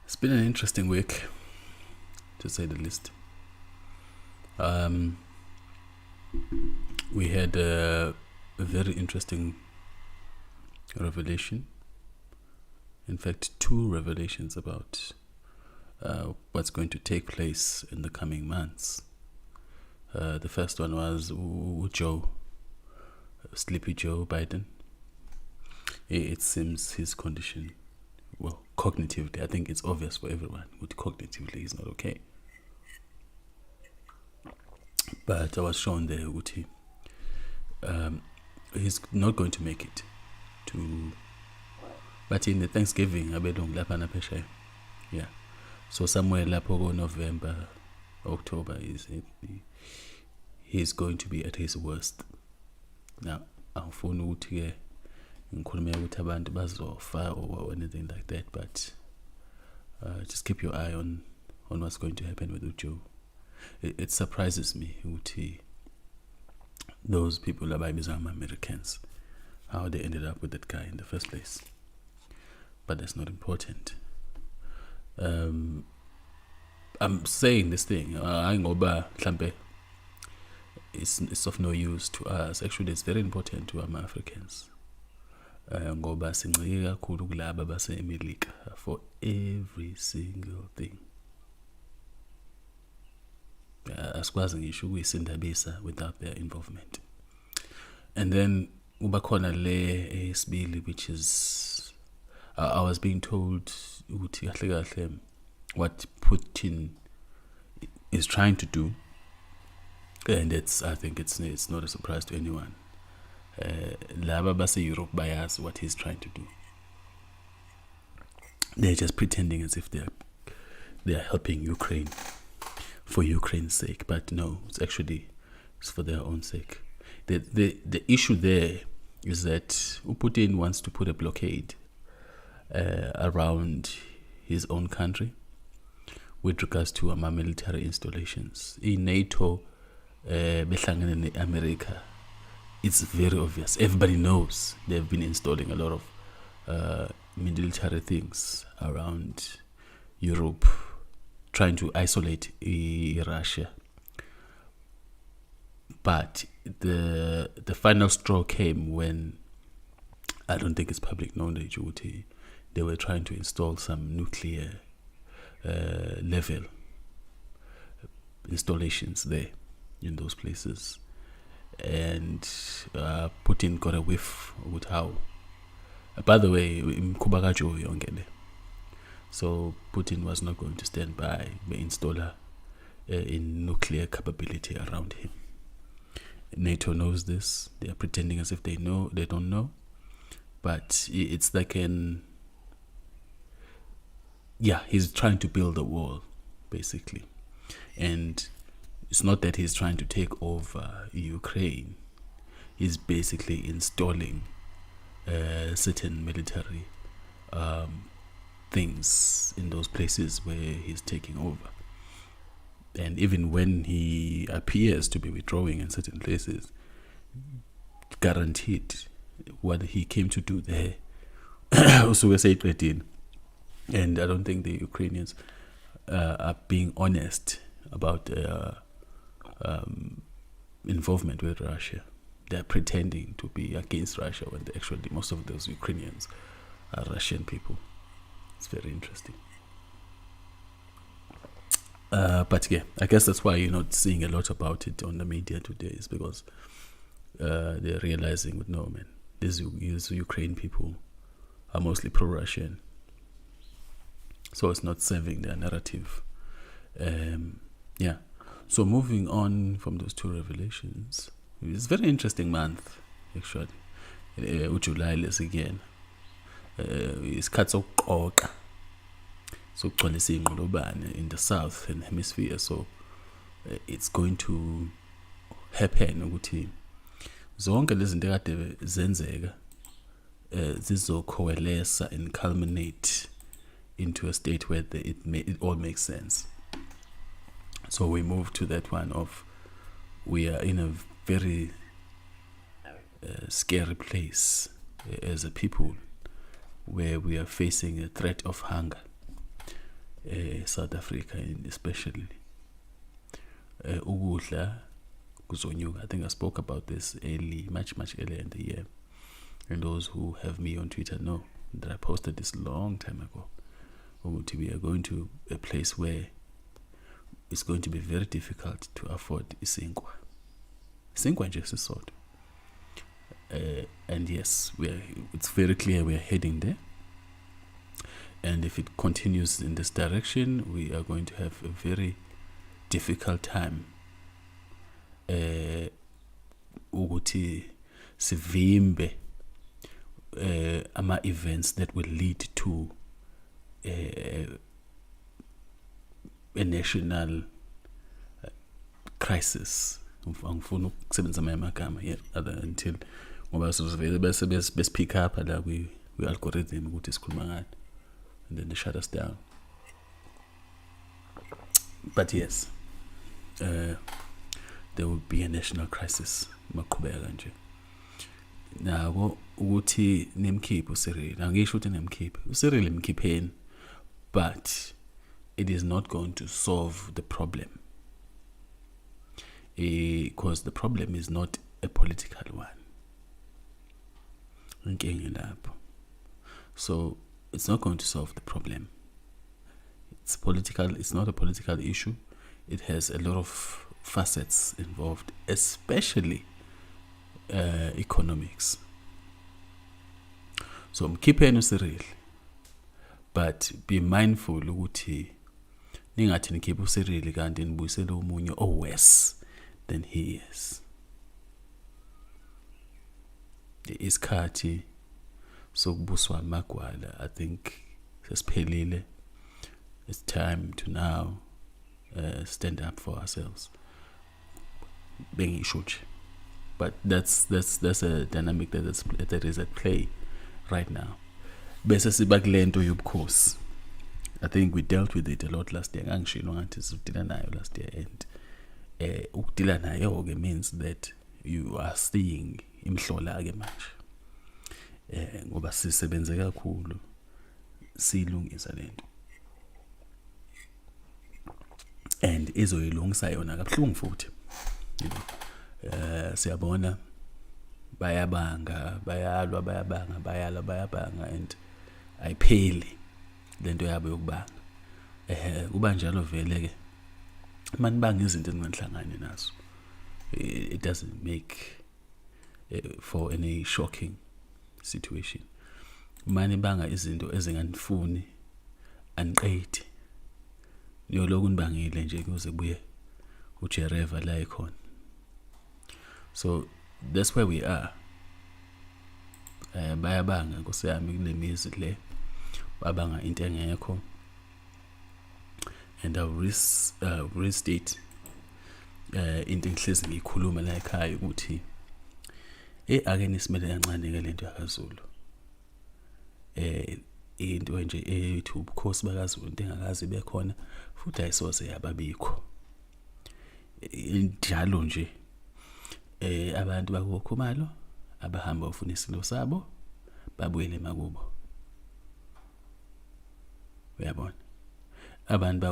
It's been an interesting week, to say the least. We had a very interesting revelation. In fact, two revelations about what's going to take place in the coming months. The first one was Sleepy Joe Biden. It seems his condition, well, cognitively, I think it's obvious for everyone, but cognitively he's not okay. But I was shown there, Uti, he's not going to make it to. But in the Thanksgiving, yeah. So somewhere lapo November, October he's going to be at his worst. Now, angifuni ukuthi ke ngikhulume ukuthi abantu bazofa or anything like that, but just keep your eye on what's going to happen with Ujo. It surprises me ukuthi those people abayibiza Americans, how they ended up with that guy in the first place. But that's not important. I'm saying this thing, it's of no use to us. Actually, it's very important to Africans. Ngoba sincike kakhulu kulaba base-America for every single thing. Asikwazi ngisho ukuyisindabisa without their involvement. And then ubakhona le esibili, which is I was being told ukuthi kahle kahle what Putin is trying to do, and I think it's not a surprise to anyone. Laba base Europe bayazi what he's trying to do. They're just pretending as if they are helping Ukraine for Ukraine's sake, but no, it's for their own sake. The issue there is that Putin wants to put a blockade around his own country with regards to military installations. In NATO, behlangene America, it's very obvious. Everybody knows they've been installing a lot of military things around Europe, trying to isolate Russia. But the final straw came when, I don't think it's public knowledge, they were trying to install some nuclear level installations there in those places. And Putin got a whiff with how. By the way, so Putin was not going to stand by the installer in nuclear capability around him. NATO knows this. They are pretending as if they know. They don't know. But it's like he's trying to build a wall, basically. And it's not that he's trying to take over Ukraine. He's basically installing certain military things in those places where he's taking over. And even when he appears to be withdrawing in certain places, guaranteed what he came to do there. Also, we say it. And I don't think the Ukrainians are being honest about their involvement with Russia. They're pretending to be against Russia when actually most of those Ukrainians are Russian people. It's very interesting. But yeah, I guess that's why you're not seeing a lot about it on the media today, is because they're realizing with no, man, these Ukraine people are mostly pro-Russian. So it's not serving their narrative. So moving on from those two revelations, it's a very interesting month, actually. July is again. It's cuts of so kugcwalisa ingqolobane in the southern hemisphere. So it's going to happen ukuthi zonke lezi zinto ekade zenzeka zizocoalesce and culminate into a state where it all makes sense. So we move to that one of we are in a very scary place as a people, where we are facing a threat of hunger, South Africa especially. Ukudla kuzonyuka. I think I spoke about this much earlier in the year. And those who have me on Twitter know that I posted this long time ago. We are going to a place where it's going to be very difficult to afford isinkwa. Isinkwa nje sisodwa. And yes, it's very clear we are heading there. And if it continues in this direction, we are going to have a very difficult time. Ukuthi sivimbe ama events that will lead to a national crisis. Angifuni ukusebenzisa amagama until ngoba sizovele bese pick up la kwi algorithm ukuthi sikhuluma ngani, and then they shut us down. But yes, there will be a national crisis maqhubeka nje. Nako ukuthi nimkhiphe uCyril, angisho ukuthi nimkhiphe uCyril, imkhipheni, but it is not going to solve the problem, because the problem is not a political one. So it's not going to solve the problem. It's not a political issue. It has a lot of facets involved, especially economics. So mkhipheni uCyril, but be mindful ukuthi ningathi nikhiphe uCyril kanti nibuyisele umunye worse than he is. Isikhathi sokubuswa amagwala, I think sesiphelile. It's time to now stand up for ourselves. Bengisho nje. But that's a dynamic that is at play right now. Bese siba kulento yobukhosi. I think we dealt with it a lot last year. Angishilo ngathi sidila nayo last year, and ukudila nayo ke means that you are seeing imhlola ke manje. Ngoba sisebenze kakhulu silungisa lento. And izoyilungisa yona kabuhlungu futhi. You know. Siyabona bayabanga, and ayipheli lento yabo yokubanga. Kuba njalo vele ke manibanga izinto ezinganihlangane nazo. It doesn't make for any shocking situation. Manibanga izinto ezinganifuni anqedi. Niyoloku nibangile nje kuze kubuye uJereva la ikhona. So that's where we are. Bayabanga kusiyami kule mizi le, babanga into engekho. And I'll restate into engihlezi ngikhuluma la ekhaya ukuthi ake nisimele kancane ke lento yakaZulu. Into nje ethu ubukhosi bakaZulu into engakazi bekhona futhi ayisoze yababikho. Njalo nje abantu bakuKhumalo abahamba ufuna isilo sabo babuyele emakubo. Uyabona? Abantu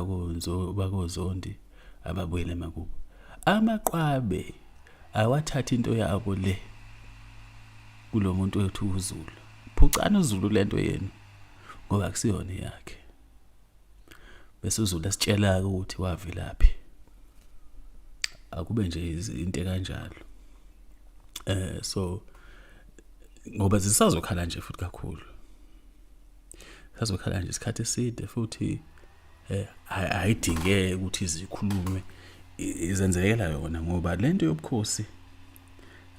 bakoZondi ababuyele emakubo. Amaqwabe awathatha into yabo le kulo muntu wethu uZulu. Phucana uZulu lento yenu ngoba kusiyona yakhe. Bese uZulu asitshela ukuthi wavilaphi. Akube nje into kanjalo. So ngoba zisazokhala nje futhi kakhulu. Sazokhala nje isikhathi eside futhi ayidingeke ukuthi izikhulume izenzekela yona ngoba lento yobukhosi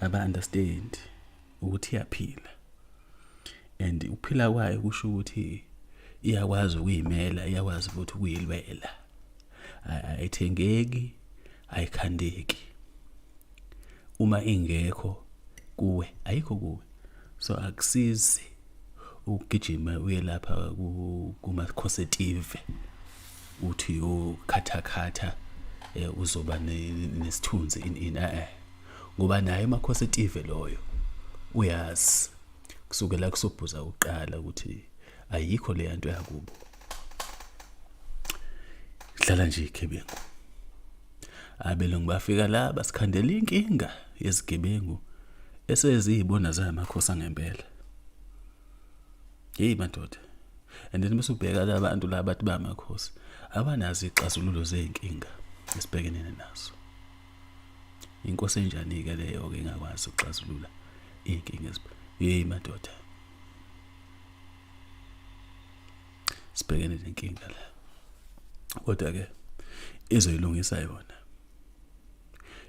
aba understand ukuthi yaphila. And ukuphila kwayo kusho ukuthi iyakwazi ukuyimela, iyakwazi futhi ukuyilwela. Ayithengeki, ayikhandeki. Uma ingekho kuwe, ayikho kuwe. So akusizi ukugijima uye lapha kuma causative uthi ukhatha uzoba nesithunzi ngoba naye ama causative loyo uyazi kusukela kusobhuza uqala ukuthi ayikho le nto yakubo. Hlala nje igebengu. Abelungu bafika la basikhandela inkinga yezigebengu esezibona zamakhosi angempela. Hey madoda. And then bese ubheka labantu laba bathi bamakhosi abanazi ixazululo zeinkinga esibhekene nazo. Inkosi enjani ke leyo ke ingakwazi ukuxazulula inkinga hey madoda. Sibhekene nenkinga la. Kodwa ke izoyilungisa yona.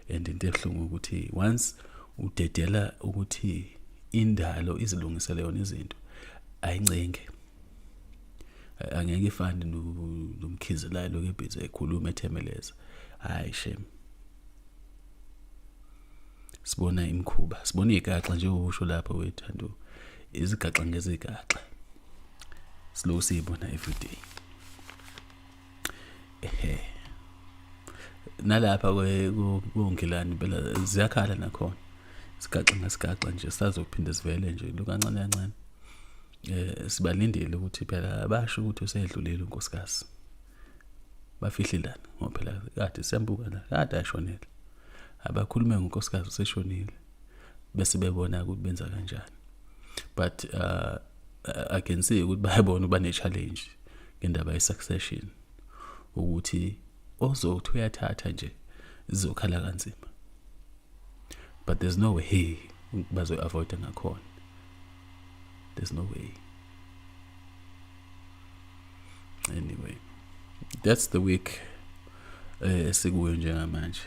And into ebhlungu ukuthi once udedela ukuthi indalo izilungisele yona izinto ayincenge. Angeke ifane nomkhizelayo lokho ebhizi ekhuluma ethemeleza. Hayi shame. Sibona imkhuba, sibona igaxa nje usho lapha wethu izigaxa ngezigaxa. Slow sibona everyday. Nalapha kungilani phela ziyakhala nakhona. Isigaxa ngesigaxa nje sazophinde sivele nje lukancane kancane. Sibalindile ukuthi phela basho ukuthi usedlulile unkosikazi. Bafihlilana ngoba phela kade siyambuka la kade ashonela. Abakhulume ngonkosikazi useshonile bese bebona ukuthi benza kanjani. But I can see ukuthi bayabona uba ne challenge ngendaba ye succession ukuthi ozothi uyathatha nje izokhala kanzima. But there's no way bazo avoid ngakhona. There's no way. Anyway, that's the week sikuyo njengamanje.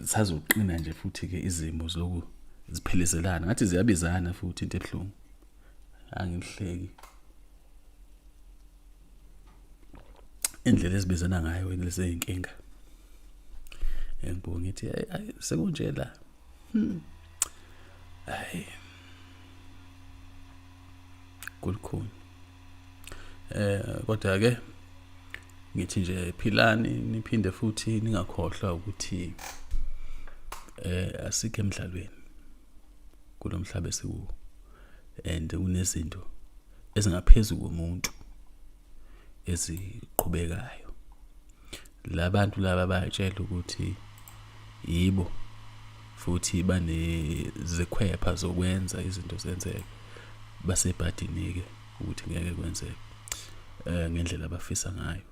Sazoqina nje futhi ke izimo zoku ziphelezelana ngathi ziyabizana futhi into ebhlungu. Angihleki. Indlela ezibizana ngayo lezi inkinga. Ngibonga ngithi sekunje la. Hayi. Kulikhuni. Kodwa ke ngithi nje philani niphinde futhi ningakhohlwa ukuthi asike emidlalweni kulomhlaba esiwo and unezinto ezingaphezulu komuntu eziqhubekayo. Labantu laba bayatshela ukuthi yibo futhi banezikhwepha zokwenza izinto zenzeke basebhadini ke ukuthi ngeke kwenzeke ngendlela abafisa ngayo.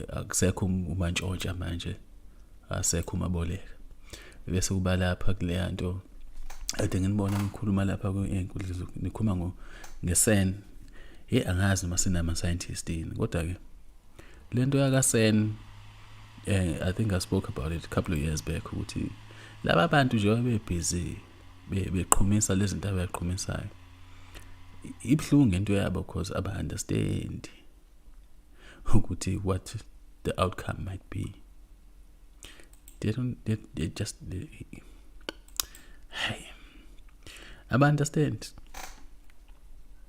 Akusekho umantshontsha manje, asekho umaboleka. Bese kuba lapha kule nto ade nginibona ngikhuluma lapha kwenkundla nikhuluma ngeSen. Angazi noma sinama scientist yini kodwa ke lento yaka Sen I think I spoke about it a couple of years back ukuthi laba bantu nje bebusy beqhumisa lezi zinto abayiqhumisayo. Ibhlungu into yabo because aba understand ukuthi what the outcome might be. They just hey aba understand.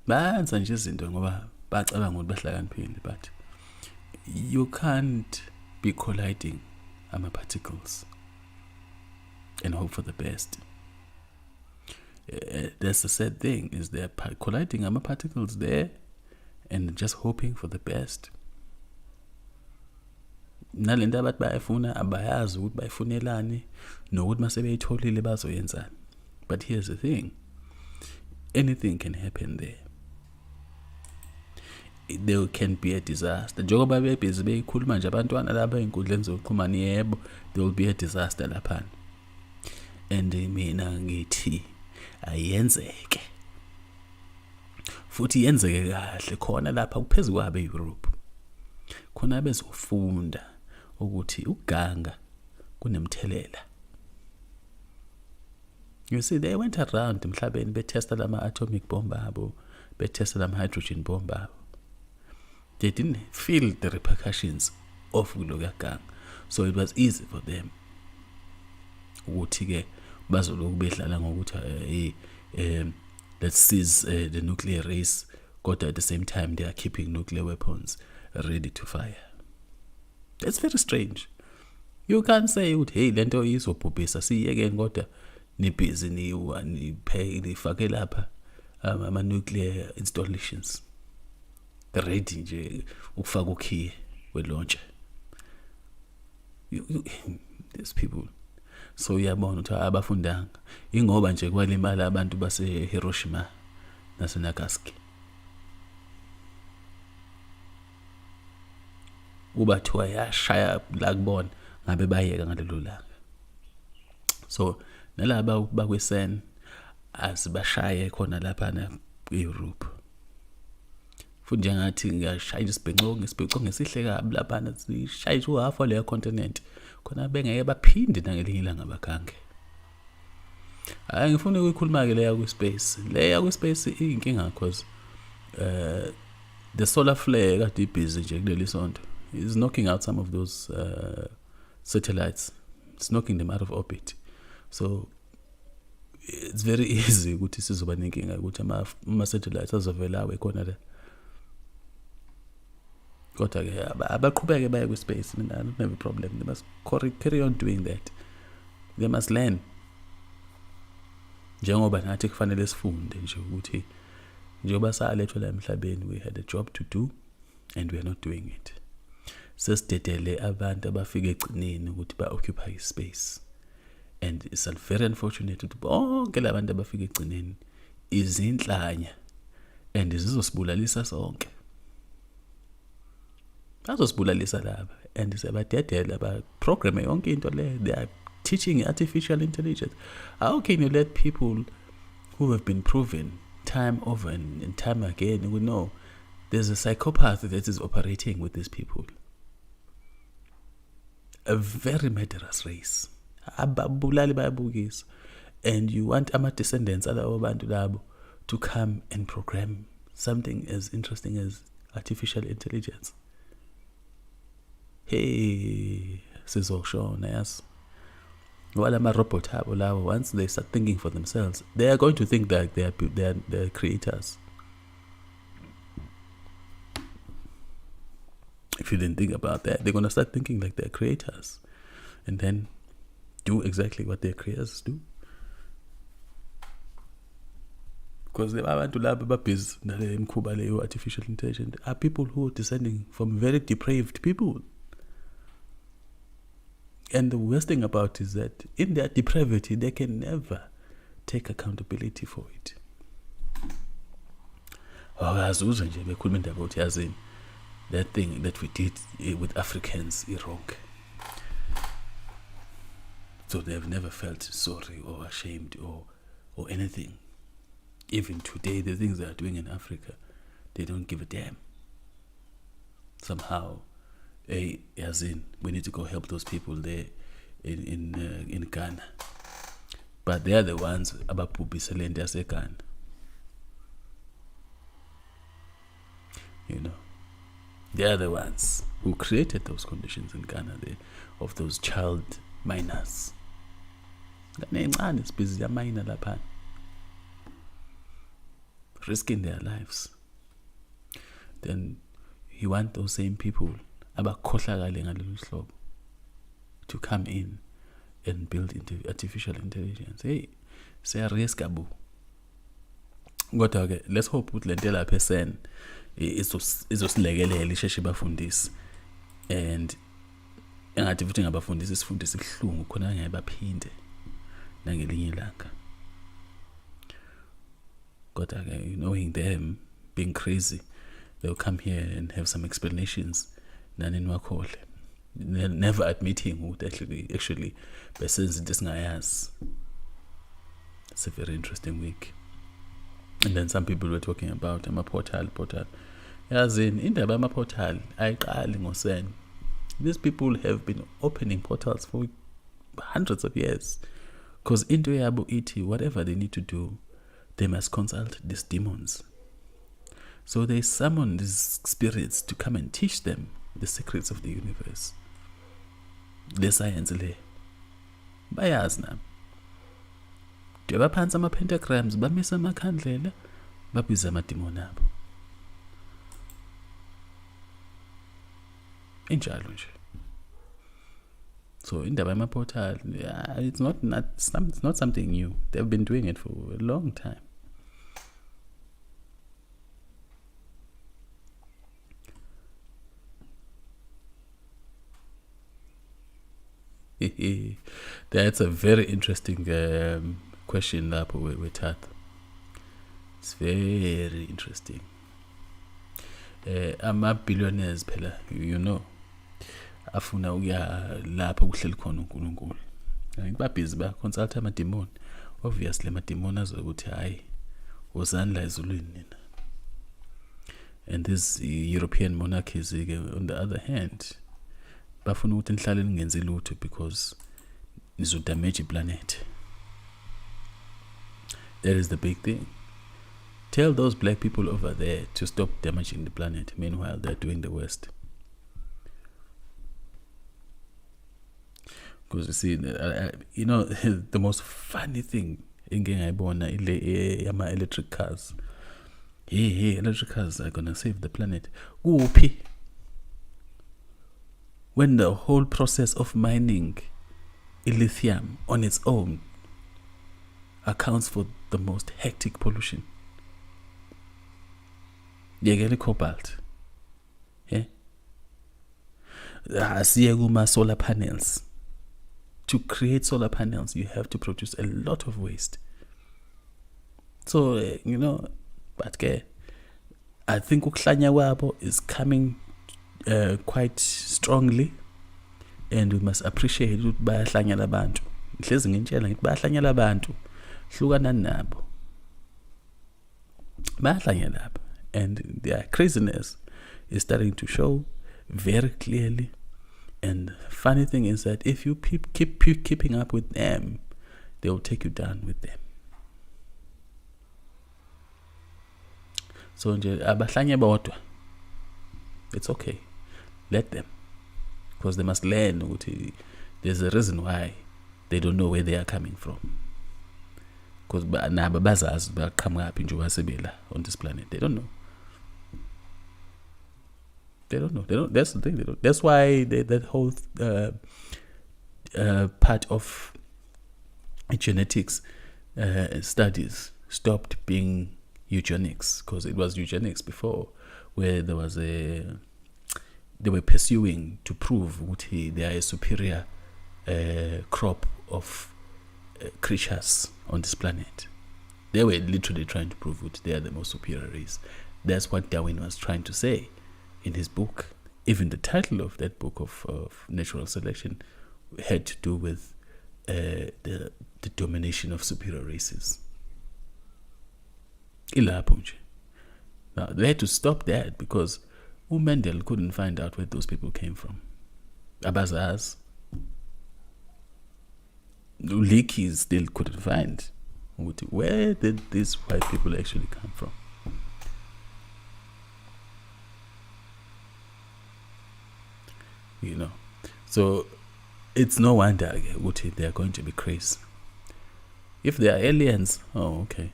Banza nje izinto ngoba bacabanga ukuthi bahlakaniphile but you can't be colliding ama-particles and hope for the best. That's the sad thing is they're colliding ama-particles there and just hoping for the best. Nalento abathi bayafuna abayazi ukuthi bayifunelani nokuthi mase beyitholile bazoyenzani. But here's the thing, anything can happen there. There can be a disaster. Njengoba bebhizi beyikhuluma nje abantwana laba einkundleni zokuxhumana yebo there will be a disaster lapha. And mina ngithi ayenzeke. Futhi yenzeke kahle khona lapha kuphezulu kwabe Europe. Khona bezofunda ukuthi uganga kunemthelela. You see, they went around emhlabeni betesta lama atomic bomb abo betested them hydrogen bomb. They didn't feel the repercussions of Ulogagang. So it was easy for them. Let's seize the nuclear race, but at the same time they are keeping nuclear weapons ready to fire. That's very strange. You can't say, hey, lento izobhubhisa siyeke kodwa nibhizi nifake lapha ama-nuclear installations ready nje ukufaka ukhiye we-launcher. These people. So uyabona ukuthi abafundanga ingoba nje kwalimala abantu base Hiroshima nase Nagasaki. Ubathiwa yashaya la kubona ngabe bayeka ngalelo langa. So nalaba bakweSAN asibashaye khona lapha na Europe. Futhi njengathi ngashaya isibhecongo ngesihle kabi lapha na sishaya uhalf wale continent. Khona bengeke baphinde nangelinye ilanga bakhange. Ngifuna ukuyikhuluma ke leya kwi-space. Leya kwi-space inkinga because the solar flare kade ibhizi nje kuleli sonto is knocking out some of those satellites. It's knocking them out of orbit. So it's very easy ukuthi sizoba nenkinga ukuthi ama-satellites azovela khona la. Kodwa ke abaqhubeke baye kwi-space. I don't have a problem. They must carry on doing that. They must learn. Njengoba nathi kufanele sifunde nje ukuthi njengoba salethwa la emhlabeni, we had a job to do and we are not doing it. Sesidedele abantu abafika egcineni ukuthi ba-occupy space. And it's very unfortunate ukuthi bonke labantu abafika egcineni izinhlanya and zizosibulalisa sonke. Bazosibulalisa laba and sebadedela ba-program yonke into le. They are teaching artificial intelligence. How can you let people who have been proven time over and time again, we know there's a psychopath that is operating with these people. A very murderous race. Ababulali bayabukisa. And you want ama descendants alabo bantu labo to come and program something as interesting as artificial intelligence. Hey, sizoshona yes. While ama robot abo lawo, once they start thinking for themselves, they are going to think that they are creators. If you didn't think about that, they're going to start thinking like they're creators and then do exactly what their creators do. Because the abantu laba babhizi nale imkhuba leyo artificial intelligence are people who are descending from very depraved people. And the worst thing about it is that in their depravity, they can never take accountability for it. Azuza nje bekhuluma indaba ukuthi yazini that thing that we did with Africans is wrong. So they have never felt sorry or ashamed or anything. Even today, the things they are doing in Africa, they don't give a damn. Somehow, as in, we need to go help those people there in Ghana. But they are the ones ababhubhisele into yaseGhana. You know, they are the ones who created those conditions in Ghana of those child minors. Risking their lives. Then you want those same people to come in and build into artificial intelligence. Hey, say a risk abu. Okay, let's hope with lentela person izosilekelela isheshe bafundisi and engathi futhi ngabafundisi isifundisi isihlungu khona ngeke baphinde nangelinye ilanga. Kodwa ke knowing them being crazy, they'll come here and have some explanations nani niwakhole, never admitting ukuthi actually besenza into esingayazi. It's a very interesting week. And then some people were talking about portal. Yazini indaba ama-portal ayiqali ngoSAN. These people have been opening portals for hundreds of years. Because into yabo ithi, whatever they need to do, they must consult these demons. So they summon these spirits to come and teach them the secrets of the universe. Le science le bayazi nabo. Njengoba phansi ama-pentagrams bamisa amakhandlela babiza amadimoni abo. Injalo nje. So indaba yama-portal, it's not something new. They've been doing it for a long time. That's a very interesting question lapho wethatha. It's very interesting. Ama-billionaires phela, you know, afuna ukuya lapho kuhleli khona uNkulunkulu. Babhizi ba-consult amadimoni. Obviously amadimoni azokuthi hayi wozani la ezulwini nina. And these European monarchies, on the other hand, bafuna ukuthi nihlale ningenzi lutho because nizodamage iplanet. That is the big thing. Tell those black people over there to stop damaging the planet. Meanwhile, they're doing the worst. Because you see, you know, the most funny thing in electric cars. Hey, electric cars are gonna save the planet. Whoopee. When the whole process of mining lithium on its own accounts for the most hectic pollution. Yekele cobalt. Yeah. Solar panels. To create solar panels, you have to produce a lot of waste. So, you know, but I think ukuhlanya wabo is coming quite strongly, and we must appreciate ukuthi bayahlanyela abantu. Ngihlezi ngintshela ngithi bayahlanyela abantu. Hlukana nabo. Bayahlanyela abo. And their craziness is starting to show very clearly. And funny thing is that if you keep keeping up with them, they will take you down with them. So abahlanye bodwa, it's okay. Let them. Because they must learn ukuthi there's a reason why they don't know where they are coming from. Because nabo bazazi baqhamuka njengoba sebela on this planet. They don't know. They don't know. They don't. That's the thing. They don't. That's why that whole part of genetics studies stopped being eugenics, because it was eugenics before, where they were pursuing to prove that they are a superior crop of creatures on this planet. They were literally trying to prove that they are the most superior race. That's what Darwin was trying to say in his book. Even the title of that book of natural selection had to do with the domination of superior races. Now they had to stop that because Mendel couldn't find out where those people came from. Abazaz, Leakey still couldn't find where did these white people actually come from. You know, so it's no wonder they are going to be crazy. If they are aliens, oh okay.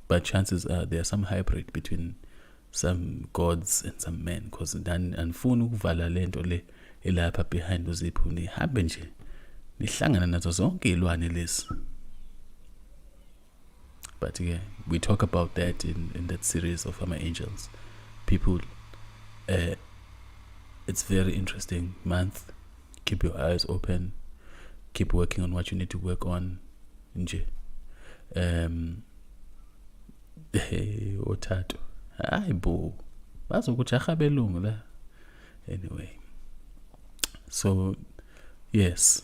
But chances are there are some hybrid between some gods and some men, because then anifuna ukuvala lento le elapha behind uzipho nihambe nje nihlangana nazo zonke ilwane lezi. But yeah, we talk about that in that series of Ama Angels. People, it's very interesting month. Keep your eyes open. Keep working on what you need to work on. Nje. Othathu. Hayi bo. Bazokujaha belungu la. Anyway. So yes,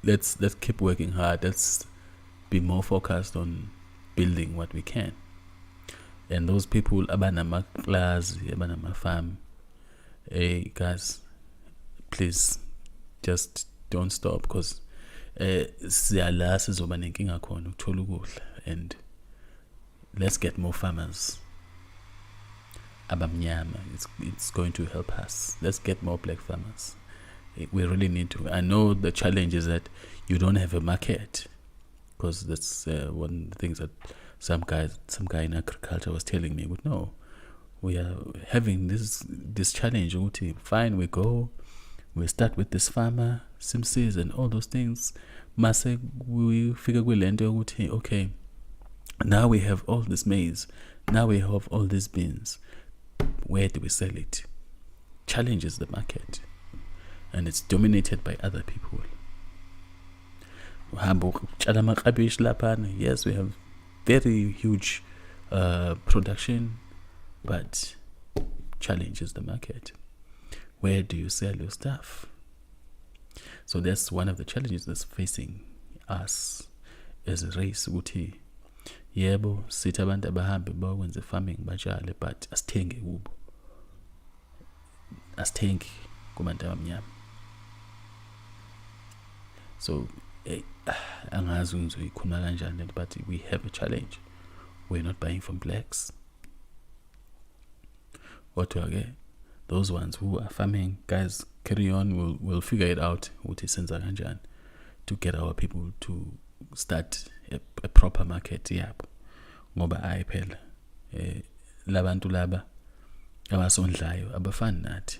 let's keep working hard. Let's be more focused on building what we can. And those people abanama class, abanama farm, hey guys, please just don't stop, because siyala sizoba nenkinga khona ukuthola ukudla, and let's get more farmers abamnyama. It's going to help us. Let's get more black farmers. We really need to. I know the challenge is that you don't have a market, because that's one of the things that some guy in agriculture was telling me. But no, we are having this challenge. Fine, we start with this farmer, Simsies and all those things. Mase we figure okay, now we have all this maize, now we have all these beans. Where do we sell it? Challenge is the market, and it's dominated by other people. Yes, we have very huge production, but challenge is the market. Where do you sell your stuff? So that's one of the challenges that's facing us as a race. Yebo, sithi abantu abahambe bakwenze farming batshale, but asithenge kubo. Asithengi kubantu abamnyama. So angazi ngizoyikhuluma kanjani, but we have a challenge. We're not buying from blacks. Kodwa-ke, those ones who are farming, guys, carry on. We'll figure it out to get our people to start a proper market yabo. Ngoba ayi phela labantu laba abasondlayo abafani nathi.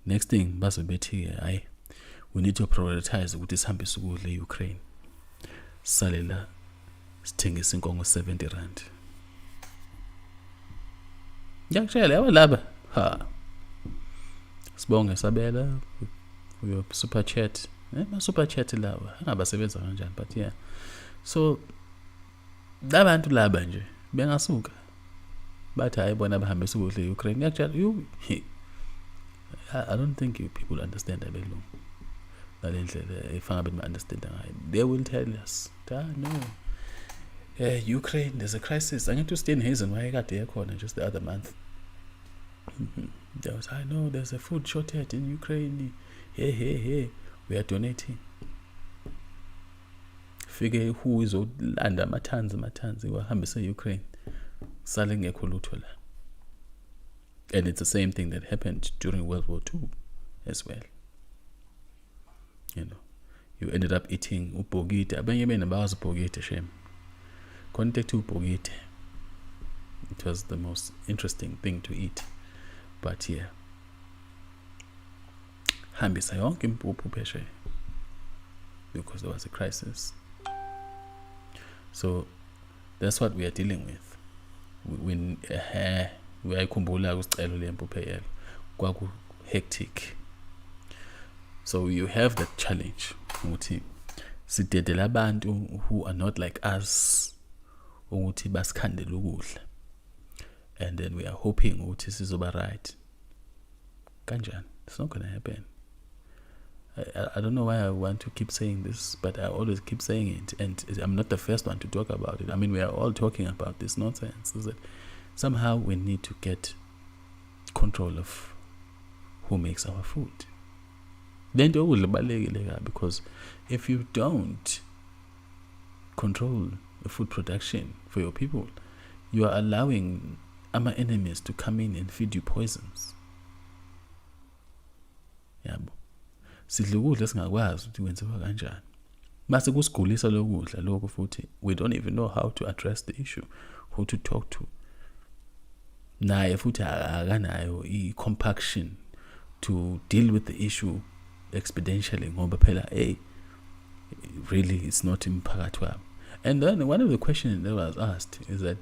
Next thing bazobethi hayi, we need to prioritize ukuthi sihambise ukudla eUkraine. Sale la sithengisa inkongo 70 rand. Ngiyakutshela yabo laba sibonge sabela uyo super chat. Ma super chat lawa angabasebenza kanjani, but yeah. So labantu laba nje bengasuka bathi hayi bona bahambisa ukudla eUkraine. Ngiyakutshela I don't think you people understand abelungu. Ngalendlela efanga bema understand ngayo. They will tell us, no. Ukraine, there's a crisis. I need to stay in Hazen where I got the aircon just the other month. I know there's a food shortage in Ukraine. Hey, we are donating. Figure who is under matanzi wahambisa Ukraine. Selling ekolutho la. And it's the same thing that happened during World War II as well. You know, you ended up eating upogite. Abanye bena bawazi upogite shem. Contact upogite. It was the most interesting thing to eat. But yeah, hambisa yonke impuphu phesheya because there was a crisis. So that's what we are dealing with. When uyayikhumbula kusicelo lempuphu eyelo kwaku hectic. So you have that challenge ukuthi sidedela abantu who are not like us ukuthi basikhandele ukudla, and then we are hoping ukuthi sizoba right. Kanjani? It's not going to happen. I don't know why I want to keep saying this, but I always keep saying it, and I'm not the first one to talk about it. I mean, we are all talking about this nonsense. Is that somehow we need to get control of who makes our food. Then because if you don't control the food production for your people, you are allowing our enemies to come in and feed you poisons. Yabo. Sidla ukudla singakwazi ukuthi kwenziwa kanjani. Mase kusigulisa lokudla lokho futhi we don't even know how to address the issue, who to talk to. Naye futhi akanayo i-compaction to deal with the issue expeditially ngoba phela really it's not imphakathi wabo. And then one of the questions that was asked is that,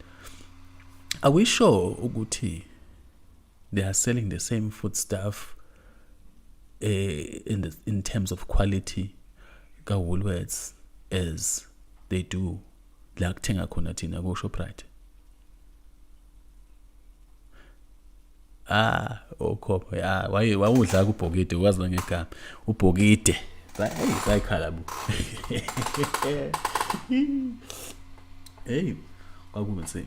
are we sure ukuthi they are selling the same food stuff in terms of quality ka Woolworths as they do la kuthenga khona thina ko Shoprite? Okhopha wawudla kubhokide wazi ngegama ubhokide sayikhala bu. Hey, kwakumse.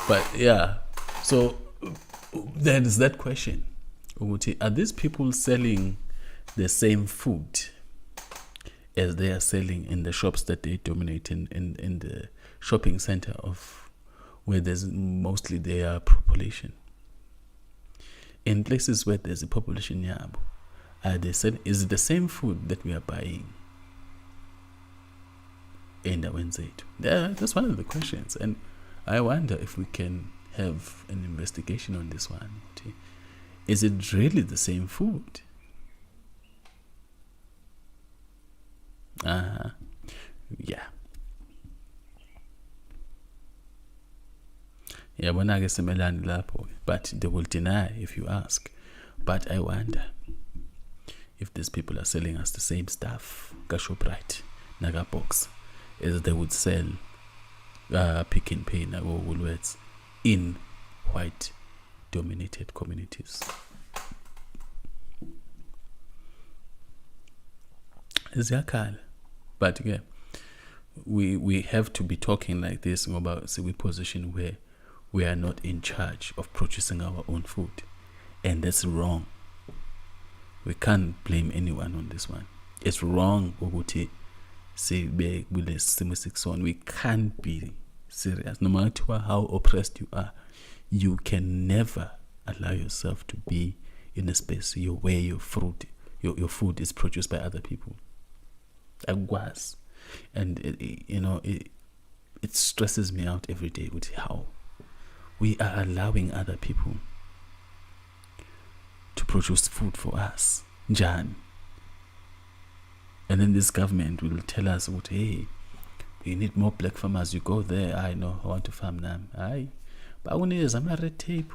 But yeah, so there is that question. Are these people selling the same food as they are selling in the shops that they dominate in the shopping center of where there's mostly their population. In places where there's a population, is it the same food that we are buying? That's one of the questions, and I wonder if we can have an investigation on this one. Is it really the same food? Yeah. But they will deny if you ask. But I wonder if these people are selling us the same stuff, Shoprite, Naga Box, as they would sell Pick n Pay, Nago Woolworths in white dominated communities. But yeah, we have to be talking like this about we position where we are not in charge of producing our own food, and that's wrong. We can't blame anyone on this one. It's wrong. We can't be serious. No matter how oppressed you are, you can never allow yourself to be in a space where your food is produced by other people. And it stresses me out every day with how we are allowing other people to produce food for us. Jan. And then this government will tell us, hey, you need more black farmers. You go there. I know, I want to farm them. Aye. But I'm not red tape.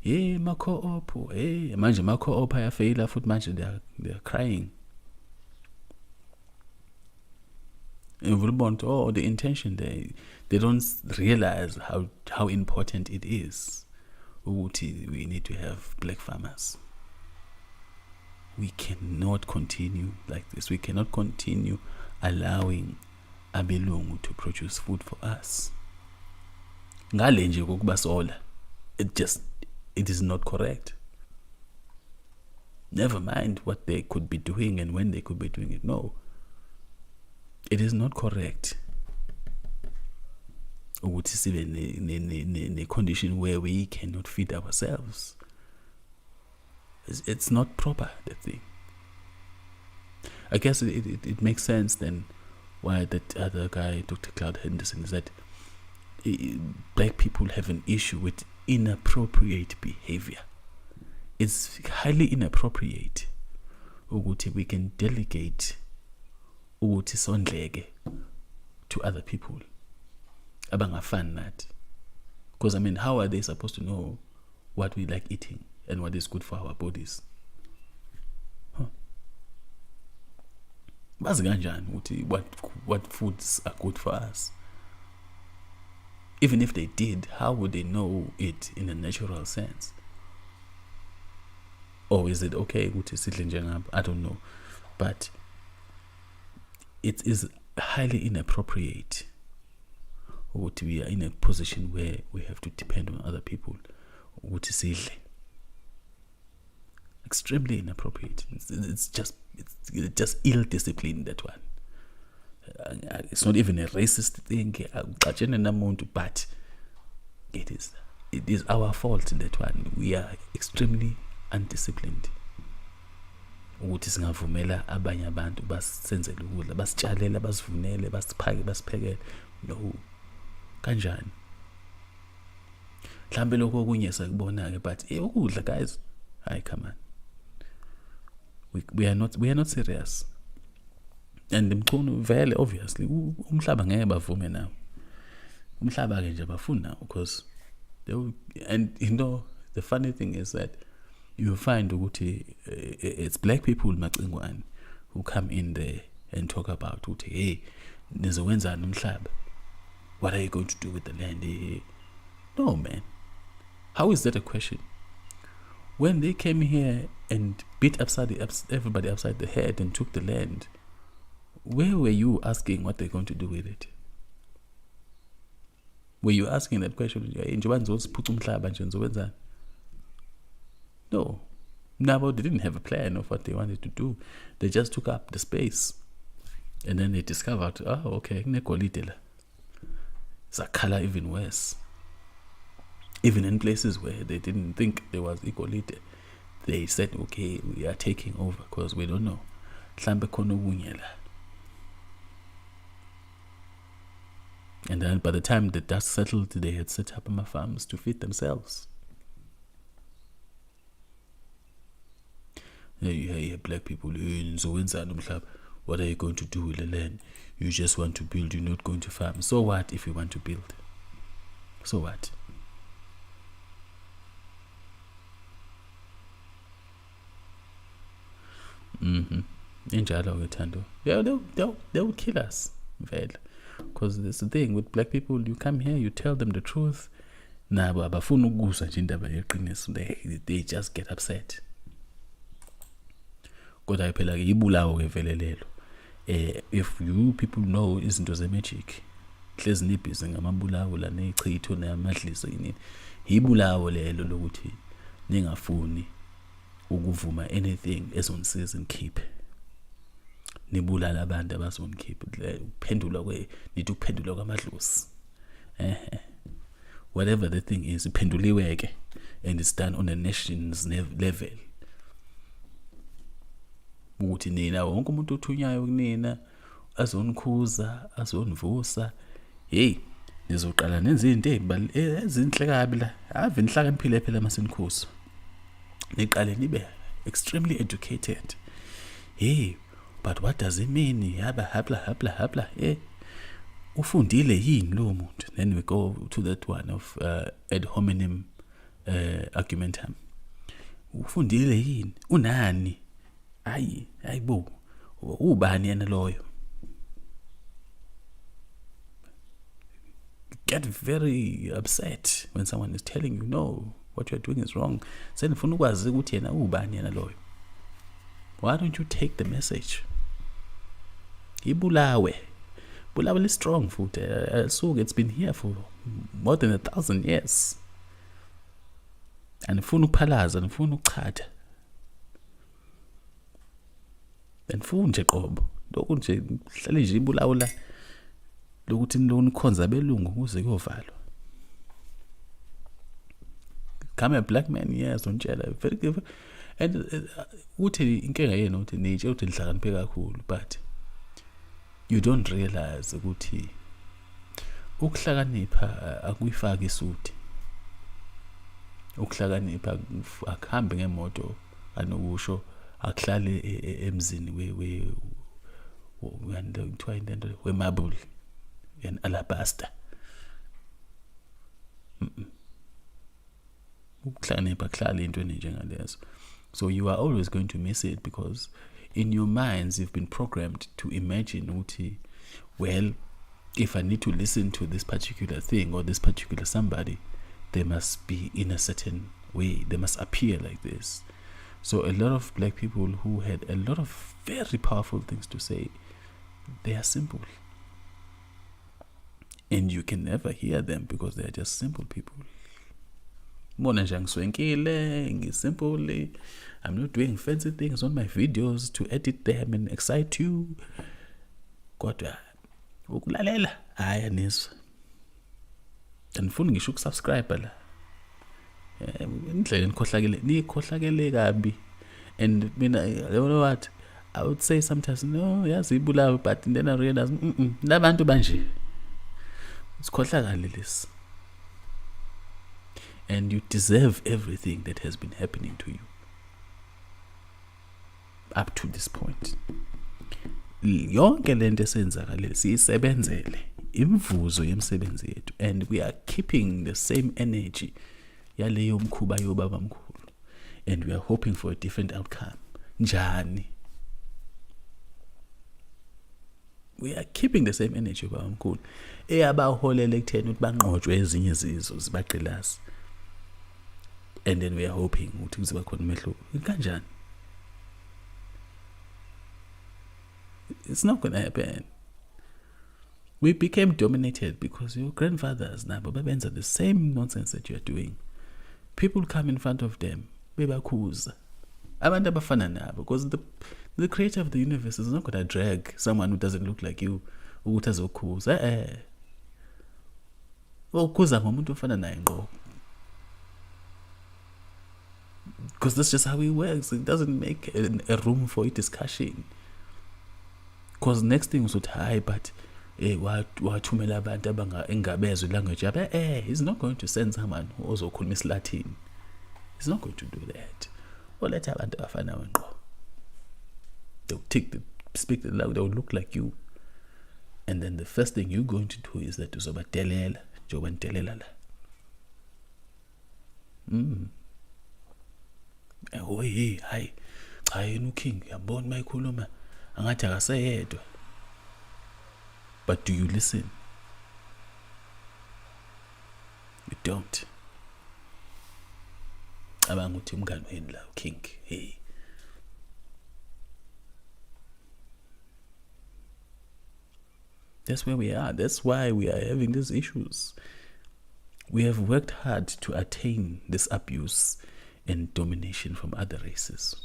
Hey, my co-op. Hey, imagine my co-op I fail food match. They're crying. The intention they don't realize how important it is. We need to have black farmers. We cannot continue like this. We cannot continue allowing abelungu to produce food for us. It is not correct. Never mind what they could be doing and when they could be doing it. No. It is not correct. In a condition where we cannot feed ourselves. It's not proper, that thing. I guess it makes sense then why that other guy, Dr. Cloud Henderson, is that black people have an issue with inappropriate behavior. It's highly inappropriate. We can delegate to other people. Because how are they supposed to know what we like eating and what is good for our bodies? What foods are good for us? Even if they did, how would they know it in a natural sense? Or is it okay? I don't know. But it is highly inappropriate. We are in a position where we have to depend on other people. Extremely inappropriate. It's just ill-discipline, that one. It's not even a racist thing, but it is our fault, that one. We are extremely undisciplined. Ukuthi singavumela abanye abantu basenzele ukudla, basitshalela, basivunele, basiphake, basiphekele. No. Kanjani? Mhlambe lokho okunye sakubona ke, but ukudla, guys. Hayi, come on. We are not serious. And mkhulu vele, obviously umhlaba ngeke bavume now. Umhlaba ke nje bafuna now, because the funny thing is that you find it's black people macingwane who come in there and talk about hey, nizowenzani umhlaba? What are you going to do with the land? No, man. How is that a question? When they came here and beat everybody upside the head and took the land, where were you asking what they're going to do with it? Were you asking that question? No. Nabo, they didn't have a plan of what they wanted to do. They just took up the space. And then they discovered, okay, it's a color even worse. Even in places where they didn't think there was Igolide, they said, okay, we are taking over because we don't know. And then by the time the dust settled, they had set up farms to feed themselves. Yeah, black people, what are you going to do with the land? You just want to build, you're not going to farm. So what if you want to build? So what? They would kill us. Because that's the thing with black people, you come here, you tell them the truth. They just get upset. If you people know izinto ze-magic, hlezi nibhizi ngamabulawo la nechitho namadliso yini, ibulawo lelo lokuthi ningafuni ukuvuma anything ezonisiza nikhiphe, nibulala abantu abazonikhipha. Nithi ukuphendulwa kwamadlozi. Whatever the thing is, iphenduliweke, and it's done on a nation's level. Ukuthi nina wonke umuntu othunyayo kunina azonikhuza, azonivusa, hey, nizoqala nenze izinto ezinhle kabi la. Ave nihlakaniphile phela masenikhuza. Niqale nibe extremely educated. Hey, but what does it mean? Habla. Hey, ufundile yini lo muntu? Then we go to that one of ad hominem argumentum. Ufundile yini? Unani? Ayibo, ubani yena loyo? Get very upset when someone is telling you, no, what you're doing is wrong. Senifuna ukwazi ukuthi yena ubani yena loyo. Why don't you take the message? Ibulawe is strong food. So it's been here for more than 1,000 years. And nifuna ukuphalaza, nifuna ukuchatha. Andifuni nje qobo lokhu nje hlale nje ibulawula lokuthi nikhonza abelungu kuze kuyovalwa. Come a black man, yes, ontshela very good. And uthi inkinga yena uthi nitshe uthi lihlakaniphe kakhulu, but you don't realize ukuthi ukuhlakanipha akuyifaki isuthi. Ukuhlakanipha akuhambe ngemoto anokusho, akuhlale emzini we-marble and alabaster. Ukuhlakanipha akuhlale into enjengalezo. So you are always going to miss it because in your minds you've been programmed to imagine uthi, well, if I need to listen to this particular thing or this particular somebody, they must be in a certain way, they must appear like this. So a lot of black people who had a lot of very powerful things to say, they are simple. And you can never hear them because they are just simple people. Simply, I'm not doing fancy things on my videos to edit them and excite you. Kodwa ukulalela haya niswa. Andifuni ngisho ukusubscribe la. Indlela nikhohlakele kabi. And mina, you know what, I would say sometimes, no, yazi ibulawe, but then I realize nabantu banje sikhohlakale lesi. And you deserve everything that has been happening to you up to this point. Yonke lento esenzakale siyisebenzele imvuzo yemsebenzi yethu, and we are keeping the same energy yaleyo mkhuba yobaba mkhulu, and we are hoping for a different outcome. Njani? We are keeping the same energy yobaba mkhulu eyabaholele ekutheni ukuthi banqotshwe ezinye izizwe zibaqilasi. And then we are hoping ukuthi kuzoba khona umehluko. Kanjani? It's not going to happen. We became dominated because your grandfathers now babenza the same nonsense that you are doing. People come in front of them, bebakhuza. Abantu abafana nabo, because the creator of the universe is not going to drag someone who doesn't look like you ukuthi azokhuza. Ukhuza ngomuntu ofana naye ngqo. Because that's just how it works. It doesn't make a room for a discussion. Because next thing was high, but wathumela abantu engabezwe language yabe he's not going to send someone who also ozokhuluma Latin. He's not going to do that. Or let abantu afana wenqo. They'll speak the language, they'll look like you. And then the first thing you're going to do is that uzobadelela, jobandelela la. Hey, hi. Hayi King, yabona mayikhuluma angathi akaseyedwa. But do you listen? You don't. Abanga uthi umngani wenu la King, hey. That's where we are. That's why we are having these issues. We have worked hard to attain this abuse and domination from other races.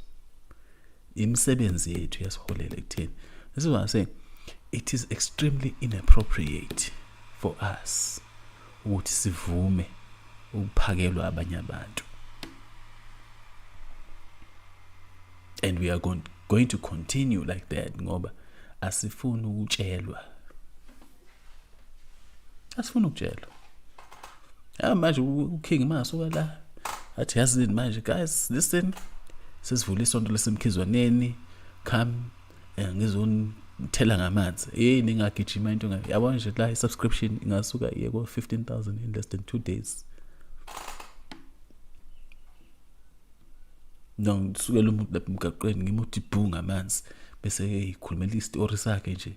Imisebenzi yethu yasiholela ekutheni. This is what I'm saying. It is extremely inappropriate for us ukuthi sivume ukuphakelwa abanye abantu. And we are going to continue like that ngoba asifuni ukutshelwa. Asifuna ukutshelwa. Manje uKing masuka la. Athi yazini manje guys, listen. Sesivula isonto lesemkhizwaneni. Come ngizonithela ngamanzi. Ningagijima into ngayo. Yabona nje la subscription ingasuka iye ko 15,000 in less than 2 days. Ngisukela umuntu lapha emgaqweni ngimuthi bhu ngamanzi bese ikhulumela istory sakhe nje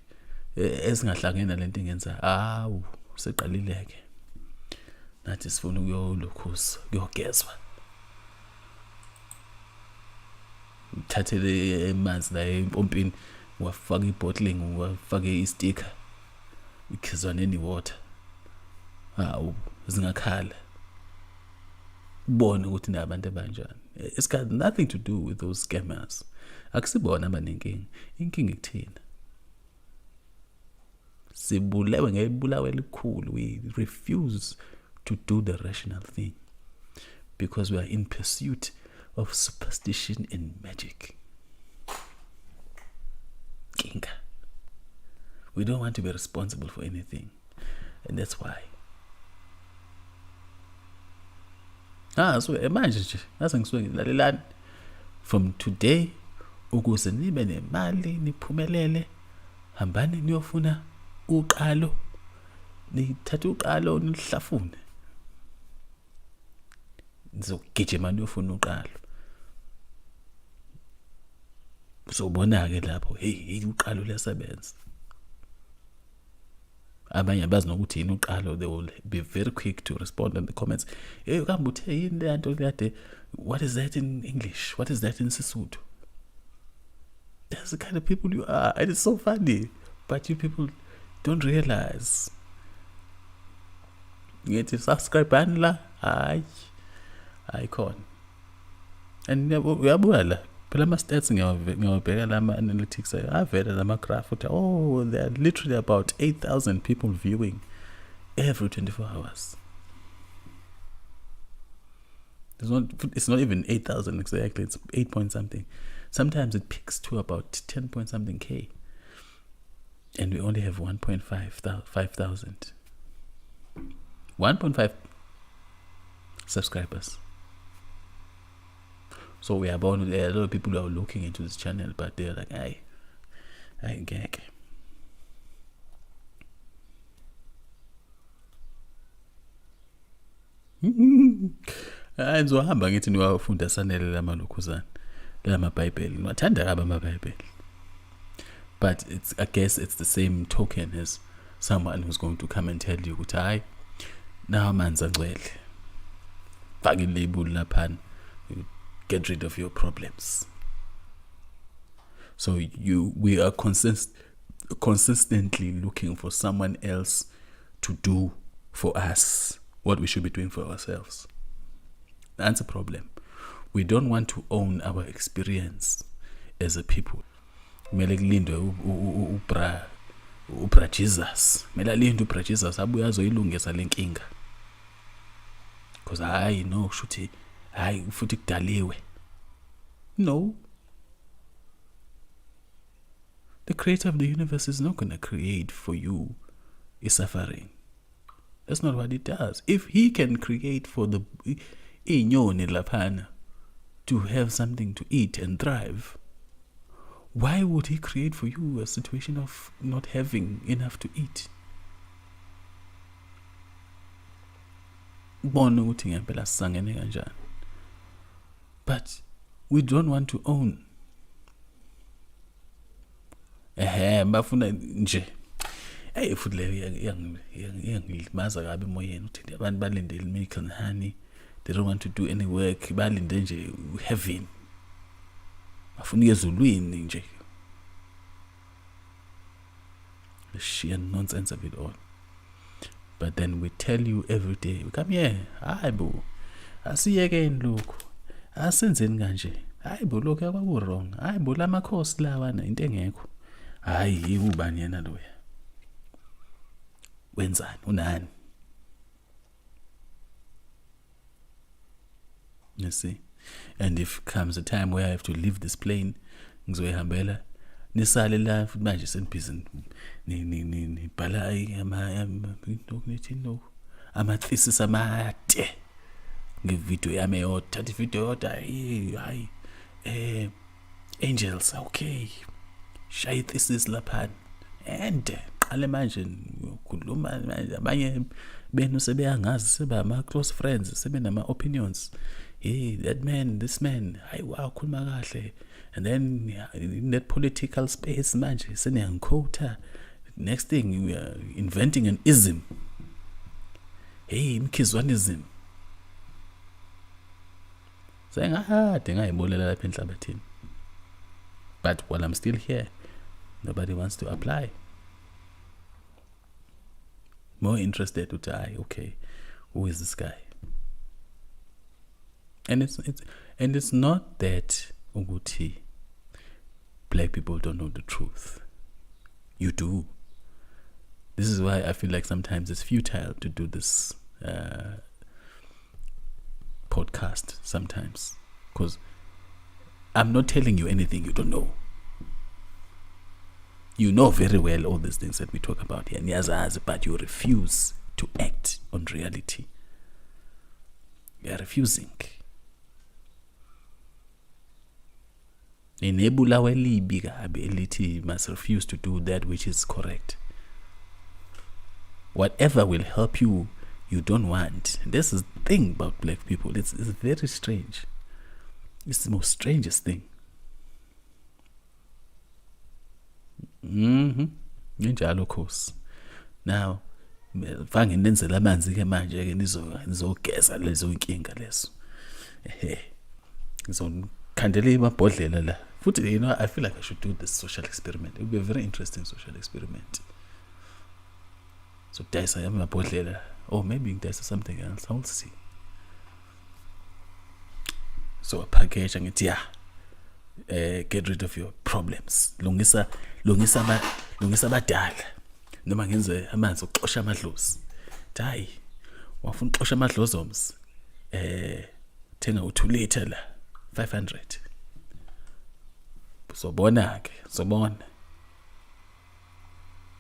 esingahlangena lento ingenza hawu seqalileke nathi sifuna ukuyolokhuza kuyogezwa uthathele emanzi la empompini wafaka ibottling wafaka isticker ikhizwaneni water hawu zingakhala ubone ukuthi nabantu abanjani. It's got nothing to do with those scammers. Akusibona abanenkinga. Inkinga ikuthina. Sibulewe ngebulawe elikhulu. We refuse to do the rational thing because we are in pursuit of superstition and magic. Kinga. We don't want to be responsible for anything. And that's why. So imagine nje from today ukuze nibe nemali niphumelele hambani niyofuna uqalo nithatha uqalo nihlafune nizogijima niyofuna uqalo uzobona ke lapho hey uqalo liyasebenza abanye abazi nokuthi yini uqalo. They will be very quick to respond in the comments. Hey ukambe uthe yini le nto kade, what is that in English, what is that in Sesotho? That's the kind of people you are, and it's so funny, but you people don't realize. You get subscribe button la icon and uyabona la phela ama stats ngiyawabheka lama analytics avela lama graph uthi there are literally about 8,000 people viewing every 24 hours. It's not even 8,000 exactly, it's 8 point something. Sometimes it peaks to about 10 point something K, and we only have 5,000 1.5 subscribers. So we are born. There are a lot of people who are looking into this channel, but they're like, I gag. Ngizohamba ngithi niwafunda sanele lamalokhuzana lamaBhayibheli. Ngiwathanda kabi amaBhayibheli. But I guess it's the same token as someone who's going to come and tell you ukuthi hayi nawo amanzi angcwele. Faka ilabel laphana. Get rid of your problems. So we are consistently looking for someone else to do for us what we should be doing for ourselves. That's a problem. We don't want to own our experience as a people. Mele kulindwe ubra Jesus. Mele alindwe ubra Jesus abuye azoyilungisa lenkinga. Because I know shuthi hayi futhi kudaliwe No. The creator of the universe is not going to create for you a suffering. That's not what he does. If he can create for the inyoni lapana to have something to eat and thrive, why would he create for you a situation of not having enough to eat? But we don't want to own. Bafuna nje. Hey, futhi le yangilimaza kabi emoyeni uthi abantu balindele milk and honey. They don't want to do any work. Balinde nje heaven. Bafuna ezulwini nje. The sheer nonsense of it all. But then we tell you every day, we come here, hayi bo, asiyekeni lokhu, asenzeni kanje, hayi bo lokhu akwaku wrong, hayi bo lamakhosi lawana into engekho, hayi ubani yena loya, wenzani, unani? You see? And if comes a time where I have to leave this plane, ngizoyihambela, nisale la futhi manje senibhizi ni bhala ama thesis amade ngevideo yami yodwa, thatha ivideo yodwa, hayi angels, okay, shaya thesis lapha and qale manje ukukhuluma manje abanye benu sebeyangazi seba ama close friends, sebenama opinions. Hey, that man, this man, hayi wow, khuluma kahle. And then in that political space, manje seniyangiquota. Next thing, we are inventing an ism. Hey, imkhizwanism. Saying, ngayibolela lapha enhlabathini. But while I'm still here, nobody wants to apply. More interested to die. Okay, who is this guy? And it's not that Uguti, black people don't know the truth. You do. This is why I feel like sometimes it's futile to do this podcast sometimes, because I'm not telling you anything you don't know. You know very well all these things that we talk about here, but you refuse to act on reality. You are refusing. Enable our ability must refuse to do that which is correct. Whatever will help you, you don't want. This is the thing about black people. It's very strange. It's the most strangest thing. Njalo Khosi. Now, fange nenzela amanzi ke manje ke nizogeza lezo inkinga lezo. Ngizokhandela amabhodlela la. Futhi, you know, I feel like I should do this social experiment. It would be a very interesting social experiment. So Daisa amabhodlela, or maybe Daisa something else. I will see. So a package and get rid of your problems. Lungisa badala. Noma ngenze amanzi ukuxosha amadlozi. Hayi, wafuna ukuxosha amadlozi omsi. Thenga u2 liter la 500. Sobona ke, sobona.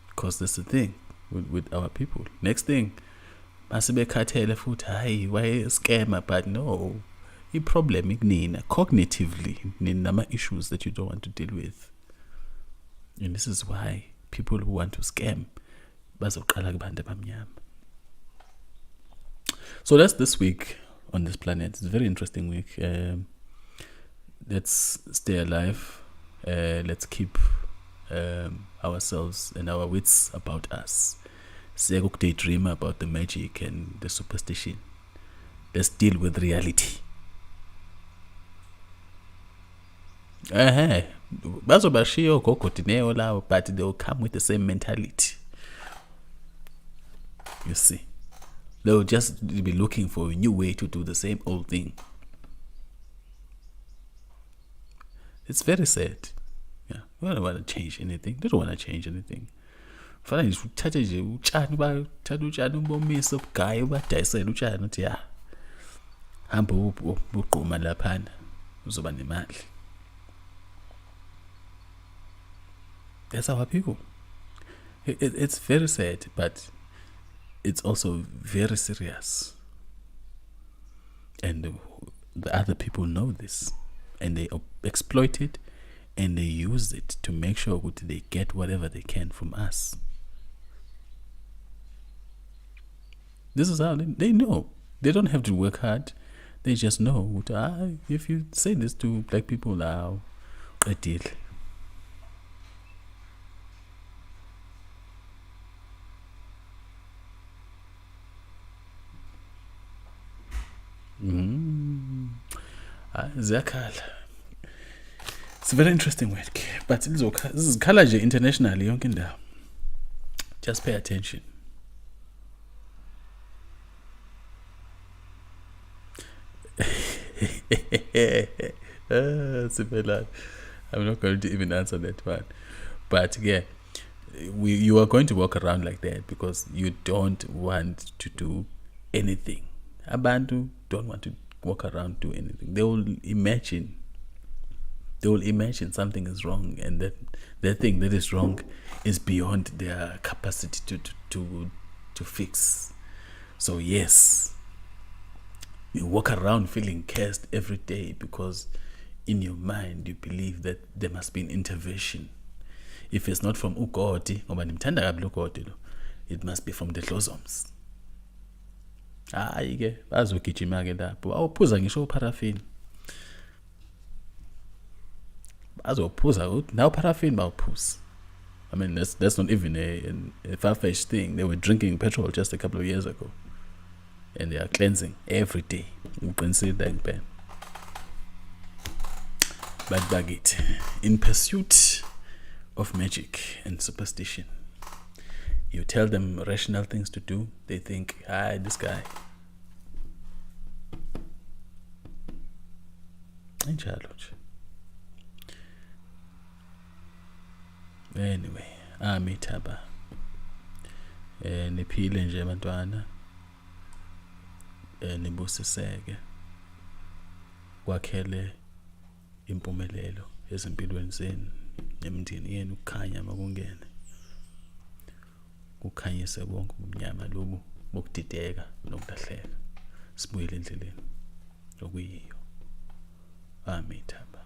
Because that's the thing with our people. Next thing, masibe khathele futhi, hayi, why scammer? But no, the problem ikunina cognitively ninama issues that you don't want to deal with. And this is why people who want to scam bazoqala kubantu abamnyama. So that's this week on this planet. It's a very interesting week. Let's stay alive. Let's keep ourselves and our wits about us. Siyeke daydream about the magic and the superstition. Let's deal with reality. Bazobashiya ogogodineo lawo, but they will come with the same mentality. You see, they'll just be looking for a new way to do the same old thing. It's very sad. Yeah, we don't want to change anything. They don't want to change anything. Fana nje uthathe nje utshani bathatha utshani ubomise ubugaya ubadayisela utshani uthi ya hamba uqhuma laphana uzoba nemali. That's our people. It's very sad, but it's also very serious. And the other people know this, and they exploit it, and they use it to make sure that they get whatever they can from us. This is how they know. They don't have to work hard. They just know. If you say this to black people now, a deal. Ziyakhala. It's a very interesting work, but this is color internationally yonke indawo. Just pay attention. I'm not going to even answer that one, but yeah, you are going to walk around like that because you don't want to do anything. Abantu don't want to walk around do anything. They will imagine something is wrong, and that the thing that is wrong is beyond their capacity to fix. So yes, you walk around feeling cursed every day because in your mind you believe that there must be an intervention. If it's not from uGodi, it must be from the Dlozoms. Hayi ke bazogijima ke lapho awuphuza ngisho paraffin. Bazophuza now paraffin bawuphuza. I mean that's not even a far-fetched thing. They were drinking petrol just a couple of years ago, and they are cleansing every day. But Bagit, in pursuit of magic and superstition, you tell them rational things to do, they think, this guy. Anyway, Amitabha. Niphile nje bantwana. Nibusiseke. Kwakhele impumelelo ezimpilweni zenu nemndeni yenu ukukhanya makungene. Kukhanyise konke ubumnyama lobu bokudideka nokulahleka. Sibuyele endleleni okuyiyo. Amitabha.